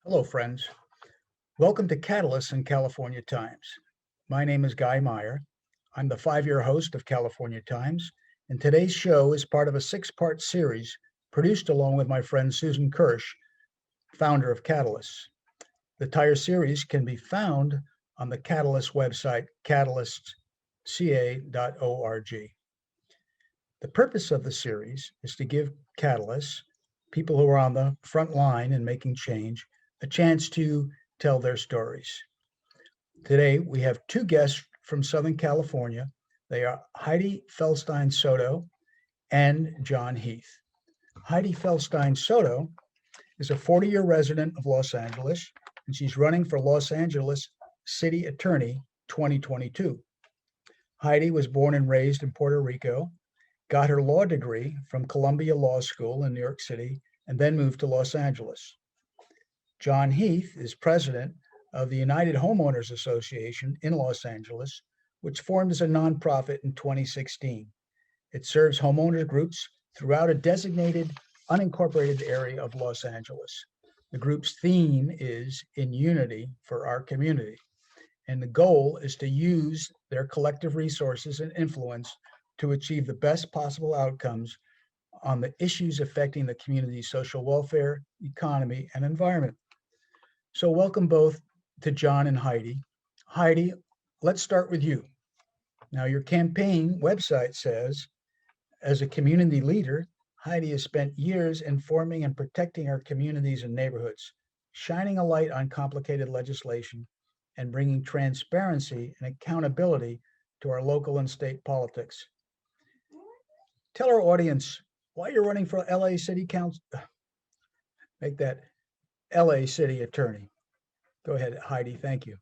Hello, friends. Welcome to Catalyst in California Times. My name is Guy Meyer. I'm the 5-year host of California Times, and today's show is part of a 6-part series produced along with my friend Susan Kirsch, founder of Catalyst. The entire series can be found on the Catalyst website, catalystca.org. The purpose of the series is to give Catalysts, people who are on the front line in making change, a chance to tell their stories. Today, we have 2 guests from Southern California. They are Hydee Feldstein Soto and John Heath. Hydee Feldstein Soto is a 40-year resident of Los Angeles, and she's running for Los Angeles City Attorney 2022. Hydee was born and raised in Puerto Rico, got her law degree from Columbia Law School in New York City, and then moved to Los Angeles. John Heath is president of the United Homeowners Association in Los Angeles, which formed as a nonprofit in 2016. It serves homeowner groups throughout a designated unincorporated area of Los Angeles. The group's theme is In Unity for Our Community, and the goal is to use their collective resources and influence to achieve the best possible outcomes on the issues affecting the community's social welfare, economy, and environment. So welcome both to John and Hydee. Hydee, let's start with you. Now, your campaign website says, as a community leader, Hydee has spent years informing and protecting our communities and neighborhoods, shining a light on complicated legislation, and bringing transparency and accountability to our local and state politics. Tell our audience why you're running for LA City Council. Make that LA City Attorney. Go ahead, Hydee. Thank you.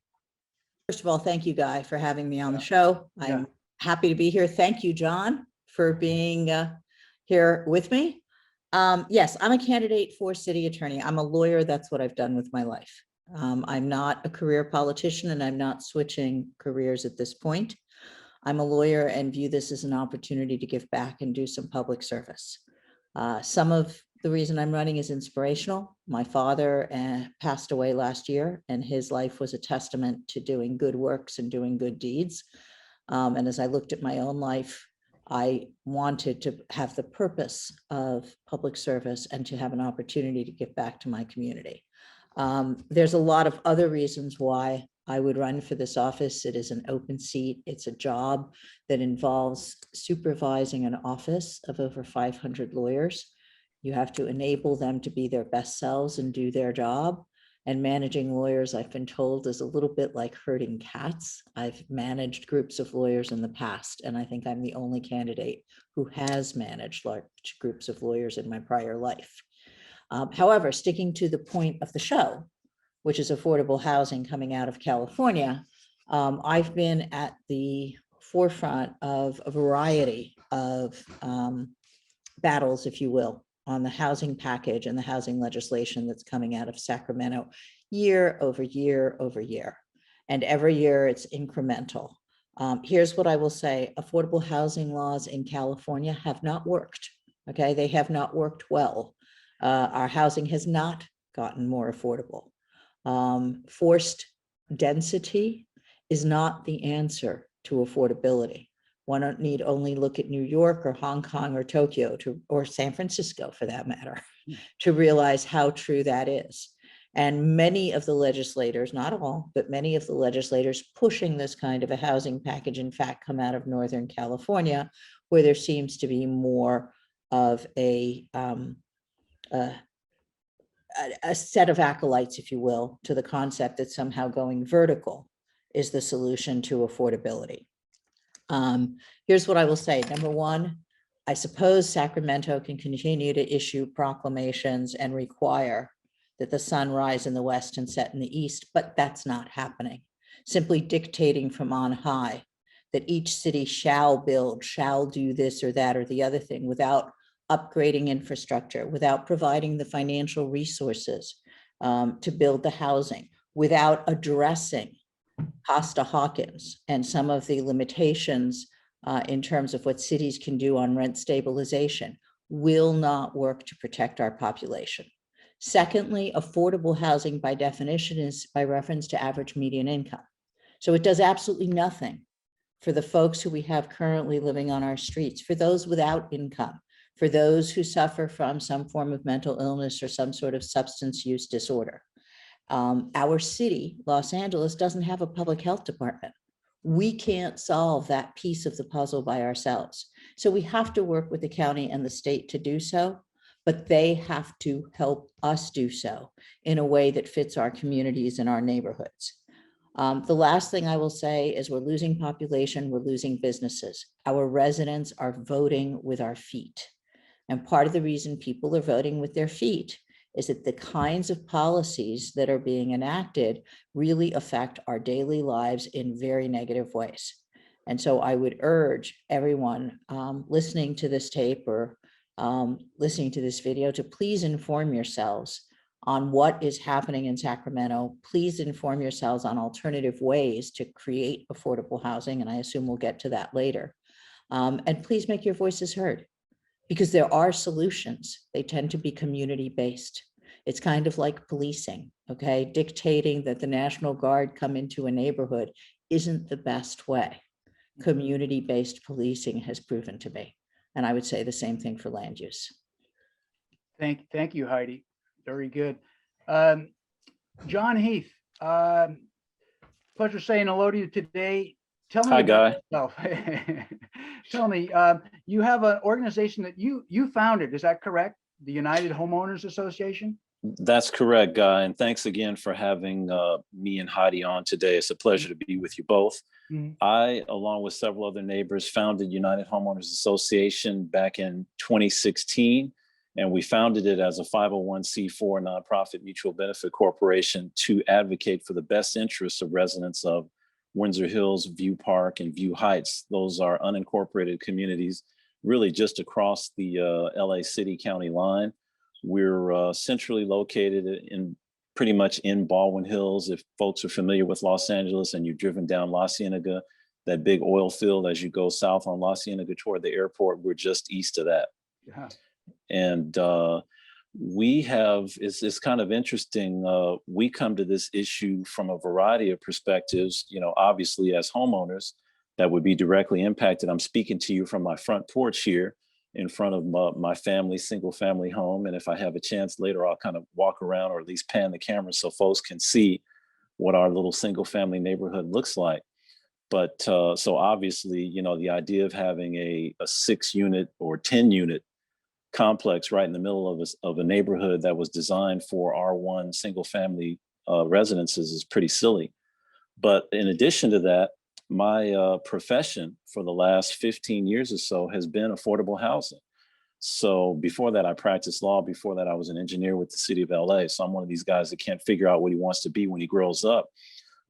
First of all, thank you, Guy, for having me on the show. I'm happy to be here. Thank you, John, for being here with me. Yes, I'm a candidate for city attorney. I'm a lawyer. That's what I've done with my life. I'm not a career politician, and I'm not switching careers at this point. I'm a lawyer and view this as an opportunity to give back and do some public service. Some of the reason I'm running is inspirational. My father passed away last year, and his life was a testament to doing good works and doing good deeds. And as I looked at my own life, I wanted to have the purpose of public service and to have an opportunity to give back to my community. There's a lot of other reasons why I would run for this office. It is an open seat. It's a job that involves supervising an office of over 500 lawyers. You have to enable them to be their best selves and do their job. And managing lawyers, I've been told, is a little bit like herding cats. I've managed groups of lawyers in the past, and I think I'm the only candidate who has managed large groups of lawyers in my prior life. However, sticking to the point of the show, which is affordable housing coming out of California, I've been at the forefront of a variety of battles, if you will, on the housing package and the housing legislation that's coming out of Sacramento year over year over year. And every year it's incremental. Here's what I will say. Affordable housing laws in California have not worked. Okay, they have not worked well. Our housing has not gotten more affordable. Forced density is not the answer to affordability. One need only look at New York or Hong Kong or Tokyo or San Francisco, for that matter, to realize how true that is. And many of the legislators, not all, but many of the legislators pushing this kind of a housing package, in fact, come out of Northern California, where there seems to be more of a set of acolytes, if you will, to the concept that somehow going vertical is the solution to affordability. Here's what I will say. Number one, I suppose Sacramento can continue to issue proclamations and require that the sun rise in the west and set in the east, but that's not happening. Simply dictating from on high that each city shall build, shall do this or that or the other thing without upgrading infrastructure, without providing the financial resources to build the housing, without addressing Costa-Hawkins and some of the limitations in terms of what cities can do on rent stabilization, will not work to protect our population. Secondly, affordable housing by definition is by reference to average median income. So it does absolutely nothing for the folks who we have currently living on our streets, for those without income, for those who suffer from some form of mental illness or some sort of substance use disorder. Our city, Los Angeles, doesn't have a public health department. We can't solve that piece of the puzzle by ourselves. So we have to work with the county and the state to do so, but they have to help us do so in a way that fits our communities and our neighborhoods. The last thing I will say is we're losing population, we're losing businesses. Our residents are voting with our feet. And part of the reason people are voting with their feet is that the kinds of policies that are being enacted really affect our daily lives in very negative ways. And so I would urge everyone listening to this tape or listening to this video to please inform yourselves on what is happening in Sacramento. Please inform yourselves on alternative ways to create affordable housing, and I assume we'll get to that later. And please make your voices heard, because there are solutions. They tend to be community-based. It's kind of like policing, okay? Dictating that the National Guard come into a neighborhood isn't the best way. Community-based policing has proven to be. And I would say the same thing for land use. Thank you, Heidi. Very good. John Heath, pleasure saying hello to you today. Tell me Hi, Guy. yourself. Tell me, you have an organization that you founded, is that correct? The United Homeowners Association? That's correct, Guy. And thanks again for having me and Heidi on today. It's a pleasure to be with you both. Mhm. I, along with several other neighbors, founded United Homeowners Association back in 2016. And we founded it as a 501c4 nonprofit mutual benefit corporation to advocate for the best interests of residents of Windsor Hills, View Park, and View Heights. Those are unincorporated communities, really just across the LA City County line. We're centrally located in pretty much in Baldwin Hills. If folks are familiar with Los Angeles and you've driven down La Cienega, that big oil field as you go south on La Cienega toward the airport, we're just east of that. Yeah. And we have, it's kind of interesting. We come to this issue from a variety of perspectives, obviously as homeowners that would be directly impacted. I'm speaking to you from my front porch here in front of my family's single family home. And if I have a chance later, I'll kind of walk around or at least pan the camera so folks can see what our little single family neighborhood looks like. But so obviously, the idea of having a 6-unit or 10-unit complex right in the middle of a neighborhood that was designed for R1 single family residences is pretty silly. But in addition to that, my profession for the last 15 years or so has been affordable housing. So before that, I practiced law. Before that, I was an engineer with the city of LA. So I'm one of these guys that can't figure out what he wants to be when he grows up.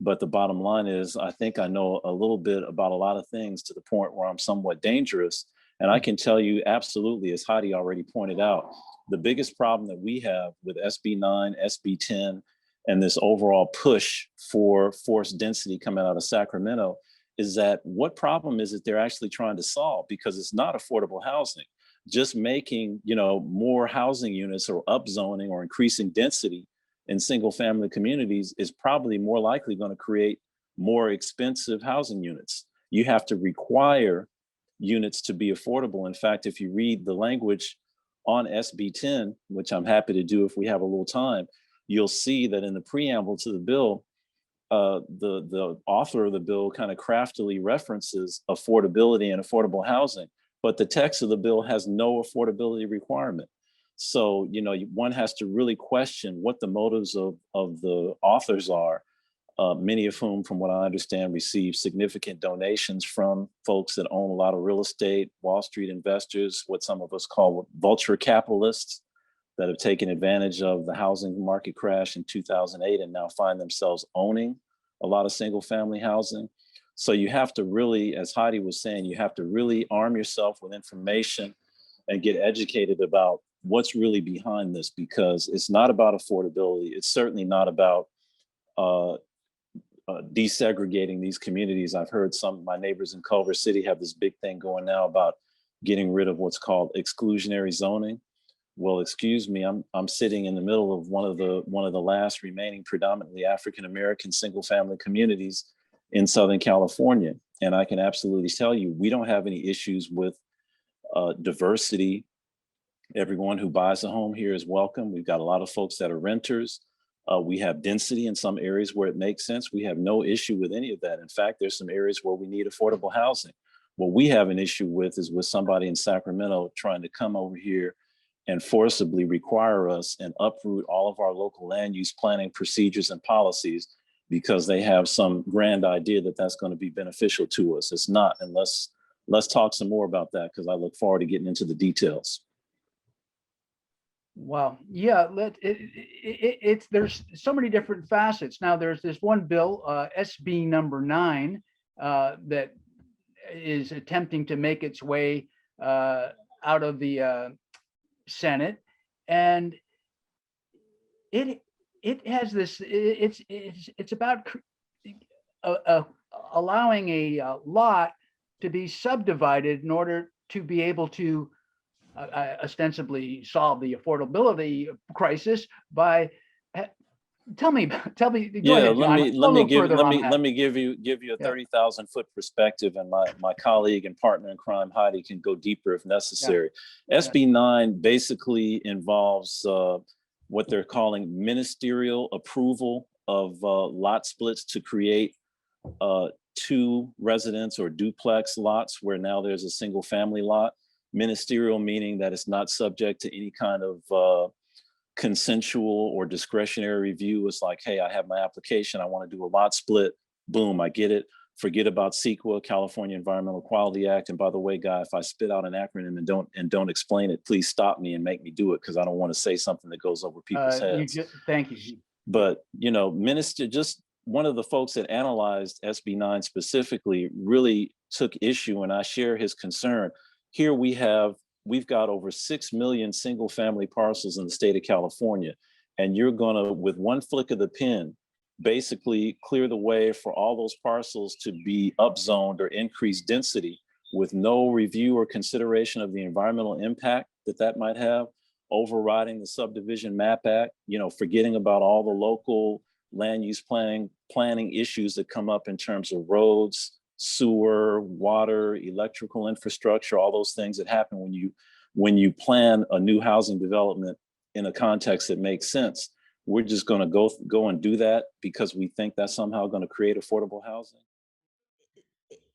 But the bottom line is, I think I know a little bit about a lot of things to the point where I'm somewhat dangerous. And I can tell you absolutely, as Heidi already pointed out, the biggest problem that we have with SB 9, SB 10, and this overall push for forced density coming out of Sacramento is that what problem is it they're actually trying to solve? Because it's not affordable housing. Just making, more housing units or upzoning or increasing density in single family communities is probably more likely going to create more expensive housing units. You have to require units to be affordable. In fact, if you read the language on SB 10, which I'm happy to do if we have a little time, you'll see that in the preamble to the bill, the author of the bill kind of craftily references affordability and affordable housing, but the text of the bill has no affordability requirement. So, one has to really question what the motives of the authors are. Many of whom, from what I understand, receive significant donations from folks that own a lot of real estate, Wall Street investors, what some of us call vulture capitalists that have taken advantage of the housing market crash in 2008 and now find themselves owning a lot of single family housing. So you have to really, as Heidi was saying, you have to really arm yourself with information and get educated about what's really behind this, because it's not about affordability. It's certainly not about desegregating these communities. I've heard some of my neighbors in Culver City have this big thing going now about getting rid of what's called exclusionary zoning, Well, excuse me, I'm sitting in the middle of one of the last remaining predominantly African American single family communities in Southern California, and I can absolutely tell you we don't have any issues with diversity. Everyone who buys a home here is welcome. We've got a lot of folks that are renters. We have density in some areas where it makes sense. We have no issue with any of that. In fact, there's some areas where we need affordable housing. What we have an issue with is with somebody in Sacramento trying to come over here and forcibly require us and uproot all of our local land use planning procedures and policies because they have some grand idea that that's going to be beneficial to us. It's not, and let's talk some more about that because I look forward to getting into the details. Well, yeah, it's there's so many different facets. Now there's this one bill, SB number 9, that is attempting to make its way out of the Senate, and it has this. It's about allowing a lot to be subdivided in order to be able to ostensibly solve the affordability crisis by tell me go ahead, John. let me give you a 30,000 foot perspective, and my colleague and partner in crime Hydee can go deeper if necessary. SB 9 basically involves what they're calling ministerial approval of lot splits to create 2 residence or duplex lots where now there's a single family lot. Ministerial meaning that it's not subject to any kind of consensual or discretionary review. It's like, hey, I have my application, I want to do a lot split, boom, I get it. Forget about CEQA, California Environmental Quality Act. And by the way, Guy, if I spit out an acronym and don't explain it, please stop me and make me do it because I don't want to say something that goes over people's heads. Thank you. But just one of the folks that analyzed SB 9 specifically really took issue, and I share his concern. Here we've got over 6 million single family parcels in the state of California. And you're gonna, with one flick of the pen, basically clear the way for all those parcels to be upzoned or increased density with no review or consideration of the environmental impact that might have, overriding the Subdivision Map Act, forgetting about all the local land use planning issues that come up in terms of roads, sewer, water, electrical infrastructure, all those things that happen when you plan a new housing development in a context that makes sense. We're just going to go and do that because we think that's somehow going to create affordable housing.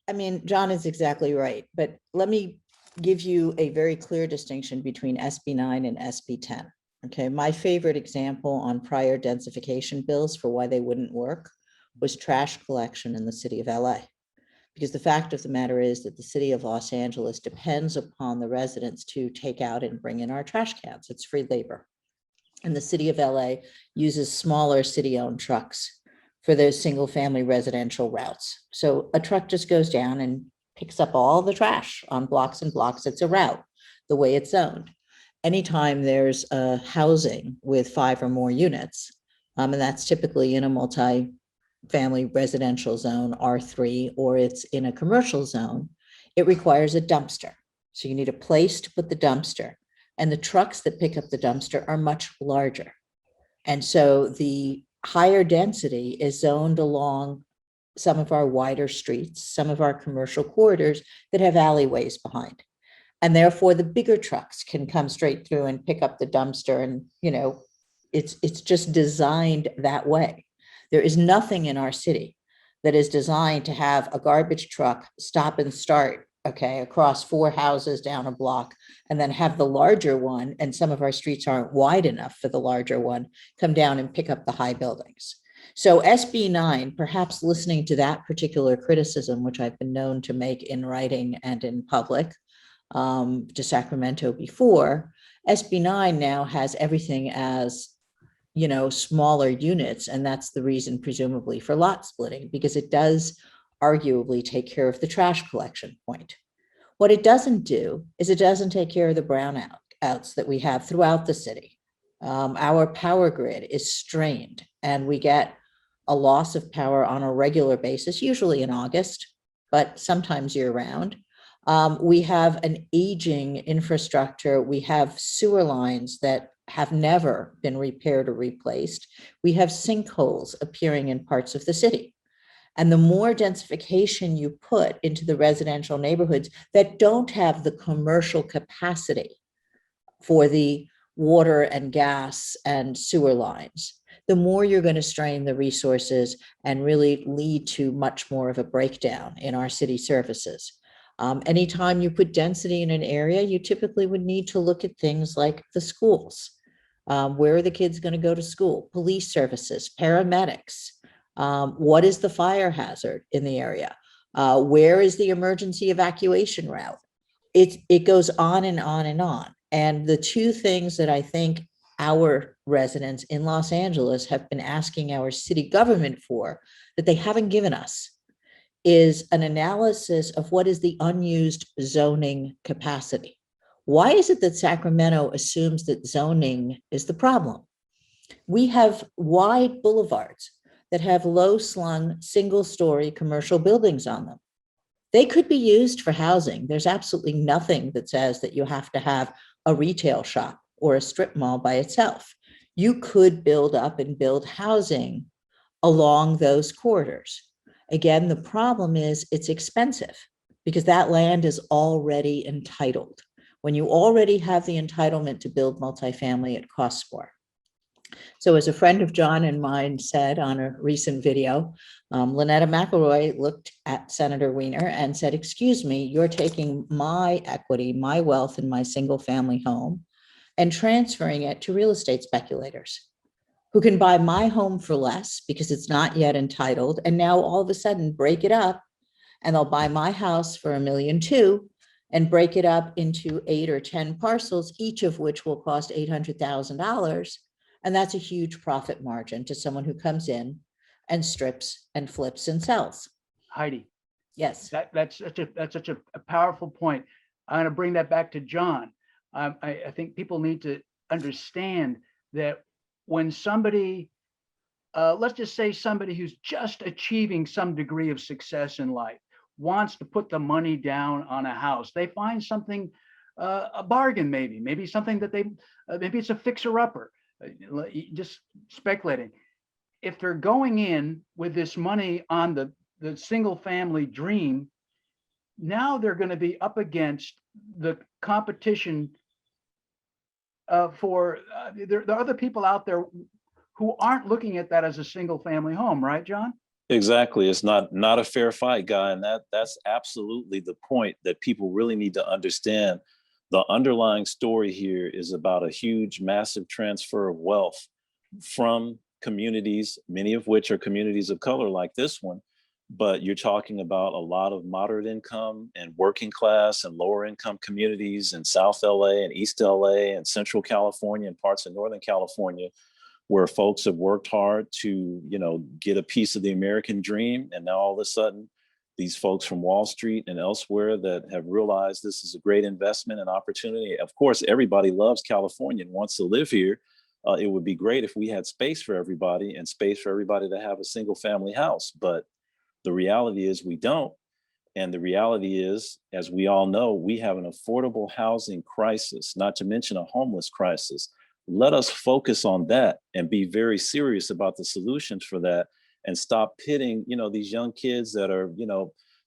I mean, John is exactly right, but let me give you a very clear distinction between SB 9 and SB 10. Okay, my favorite example on prior densification bills for why they wouldn't work was trash collection in the city of LA. Because the fact of the matter is that the city of Los Angeles depends upon the residents to take out and bring in our trash cans. It's free labor. And the city of LA uses smaller city-owned trucks for those single family residential routes. So a truck just goes down and picks up all the trash on blocks and blocks. It's a route, the way it's zoned. Anytime there's a housing with 5 or more units, and that's typically in a multi-family residential zone, R3, or it's in a commercial zone, it requires a dumpster. So you need a place to put the dumpster. And the trucks that pick up the dumpster are much larger. And so the higher density is zoned along some of our wider streets, some of our commercial corridors that have alleyways behind. And therefore the bigger trucks can come straight through and pick up the dumpster. And, it's just designed that way. There is nothing in our city that is designed to have a garbage truck stop and start, across 4 houses down a block, and then have the larger one, and some of our streets aren't wide enough for the larger one, come down and pick up the high buildings. So SB 9, perhaps listening to that particular criticism, which I've been known to make in writing and in public to Sacramento before, SB 9 now has everything as smaller units. And that's the reason, presumably, for lot splitting, because it does arguably take care of the trash collection point. What it doesn't do is it doesn't take care of the brownouts that we have throughout the city. Our power grid is strained, and we get a loss of power on a regular basis, usually in August, but sometimes year round. We have an aging infrastructure. We have sewer lines that have never been repaired or replaced. We have sinkholes appearing in parts of the city. And the more densification you put into the residential neighborhoods that don't have the commercial capacity for the water and gas and sewer lines, the more you're going to strain the resources and really lead to much more of a breakdown in our city services. Anytime you put density in an area, you typically would need to look at things like the schools. Where are the kids going to go to school? Police services, paramedics. What is the fire hazard in the area? Where is the emergency evacuation route? It goes on and on and on. And the two things that I think our residents in Los Angeles have been asking our city government for that they haven't given us is an analysis of what is the unused zoning capacity. Why is it that Sacramento assumes that zoning is the problem? We have wide boulevards that have low-slung, single-story commercial buildings on them. They could be used for housing. There's absolutely nothing that says that you have to have a retail shop or a strip mall by itself. You could build up and build housing along those corridors. Again, the problem is it's expensive because that land is already entitled. When you already have the entitlement to build multifamily, it costs more. So as a friend of John and mine said on a recent video, Lynetta McElroy looked at Senator Wiener and said, excuse me, you're taking my equity, my wealth in my single family home and transferring it to real estate speculators who can buy my home for less because it's not yet entitled. And now all of a sudden break it up and they'll buy my house for $1.2 million and break it up into 8 or 10 parcels, each of which will cost $800,000. And that's a huge profit margin to someone who comes in and strips and flips and sells. Heidi, Yes. that's such a powerful point. I'm going to bring that back to John. I think people need to understand that when somebody, let's just say somebody who's just achieving some degree of success in life wants to put the money down on a house, they find something, a bargain, maybe something that maybe it's a fixer-upper, just speculating. If they're going in with this money on the single family dream, now they're going to be up against the competition for there are other people out there who aren't looking at that as a single family home, right, John? Exactly. It's not a fair fight, Guy. And that's absolutely the point that people really need to understand. The underlying story here is about a huge, massive transfer of wealth from communities, many of which are communities of color like this one. But you're talking about a lot of moderate income and working class and lower income communities in South LA and East LA and Central California and parts of Northern California, where folks have worked hard to, get a piece of the American dream. And now all of a sudden, these folks from Wall Street and elsewhere that have realized this is a great investment and opportunity. Of course, everybody loves California and wants to live here. It would be great if we had space for everybody and space for everybody to have a single family house. But the reality is we don't. And the reality is, as we all know, we have an affordable housing crisis, not to mention a homeless crisis. Let us focus on that and be very serious about the solutions for that and stop pitting, these young kids that are,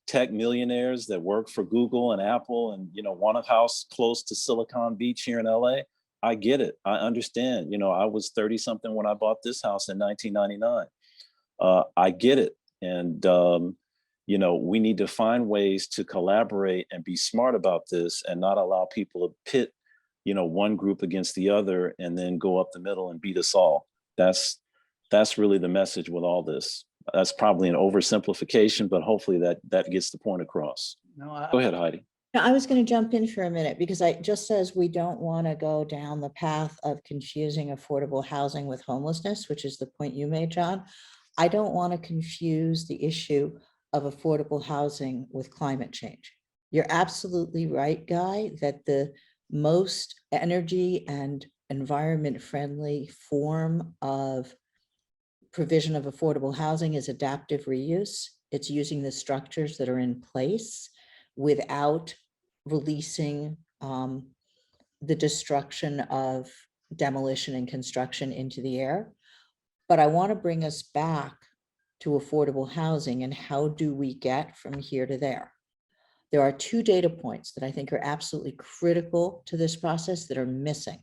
tech millionaires that work for Google and Apple and, want a house close to Silicon Beach here in LA. I get it. I understand. I was 30 something when I bought this house in 1999. I get it. And, we need to find ways to collaborate and be smart about this and not allow people to pit, one group against the other and then go up the middle and beat us all. That's really the message with all this. That's probably an oversimplification, but hopefully that gets the point across. No, Go ahead, Heidi. Now, I was going to jump in for a minute because just as we don't want to go down the path of confusing affordable housing with homelessness, which is the point you made, John, I don't want to confuse the issue of affordable housing with climate change. You're absolutely right, Guy, that the most energy and environment friendly form of provision of affordable housing is adaptive reuse. It's using the structures that are in place without releasing the destruction of demolition and construction into the air. But I want to bring us back to affordable housing and how do we get from here to there? There are two data points that I think are absolutely critical to this process that are missing.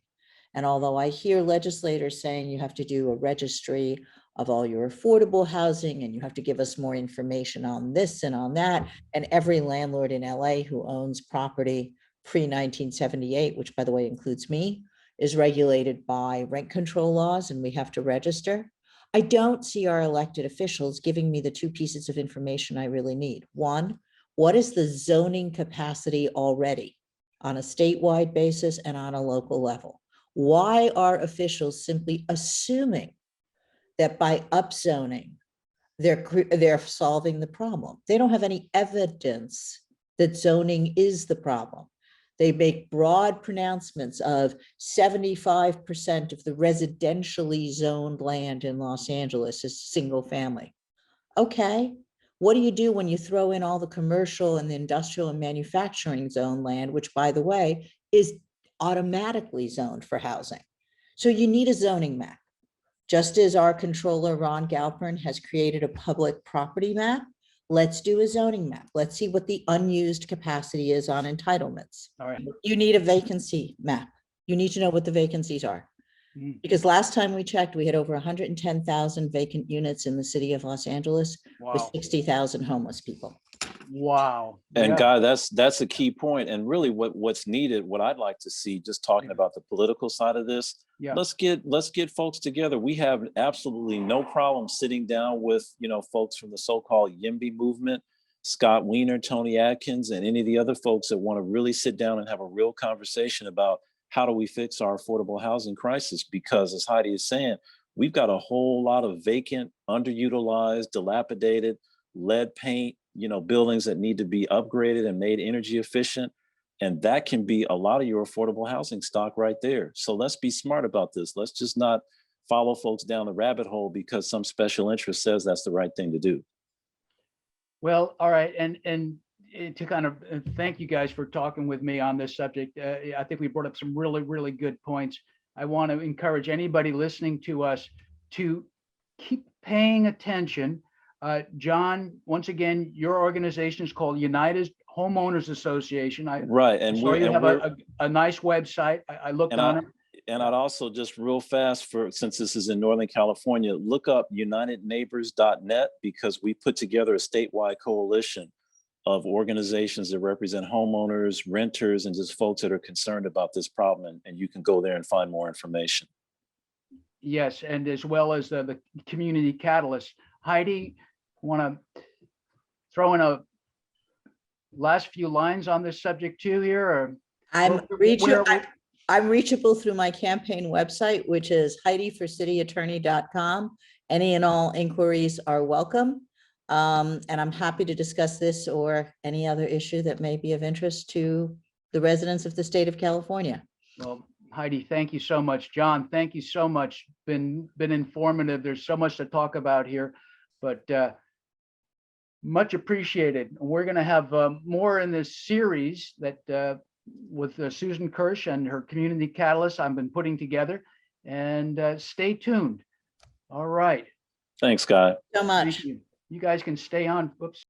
And although I hear legislators saying you have to do a registry of all your affordable housing and you have to give us more information on this and on that, and every landlord in LA who owns property pre-1978, which by the way includes me, is regulated by rent control laws and we have to register. I don't see our elected officials giving me the two pieces of information I really need. One, what is the zoning capacity already on a statewide basis and on a local level? Why are officials simply assuming that by upzoning, they're solving the problem? They don't have any evidence that zoning is the problem. They make broad pronouncements of 75% of the residentially zoned land in Los Angeles is single family. Okay, what do you do when you throw in all the commercial and the industrial and manufacturing zone land, which by the way, is automatically zoned for housing? So you need a zoning map. Just as our controller, Ron Galpern, has created a public property map, let's do a zoning map. Let's see what the unused capacity is on entitlements. All right. You need a vacancy map. You need to know what the vacancies are. Because last time we checked, we had over 110,000 vacant units in the city of Los Angeles with Wow. 60,000 homeless people. Wow. And Yeah. Guy, that's a key point. And really what's needed, what I'd like to see, just talking about the political side of this, Yeah. let's get folks together. We have absolutely no problem sitting down with, folks from the so-called YIMBY movement, Scott Wiener, Tony Atkins, and any of the other folks that want to really sit down and have a real conversation about how do we fix our affordable housing crisis? Because as Hydee is saying, we've got a whole lot of vacant, underutilized, dilapidated, lead paint, buildings that need to be upgraded and made energy efficient. And that can be a lot of your affordable housing stock right there. So let's be smart about this. Let's just not follow folks down the rabbit hole because some special interest says that's the right thing to do. Well, all right. And to kind of thank you guys for talking with me on this subject. I think we brought up some really, really good points. I want to encourage anybody listening to us to keep paying attention. John, once again, your organization is called United Homeowners Association. Right. And so you have a nice website. I looked on it. And I'd also just real fast, since this is in Northern California, look up unitedneighbors.net because we put together a statewide coalition of organizations that represent homeowners, renters, and just folks that are concerned about this problem. And you can go there and find more information. Yes, and as well as the community catalyst. Hydee, want to throw in a last few lines on this subject too here? Or I'm reachable through my campaign website, which is HydeeForCityAttorney.com. Any and all inquiries are welcome. And I'm happy to discuss this or any other issue that may be of interest to the residents of the state of California. Well, Hydee, thank you so much. John, thank you so much. Been informative. There's so much to talk about here, but much appreciated. We're going to have more in this series that with Susan Kirsch and her community catalyst I've been putting together, and stay tuned. All right. Thanks, Guy. So much. Thank you. You guys can stay on. Whoops.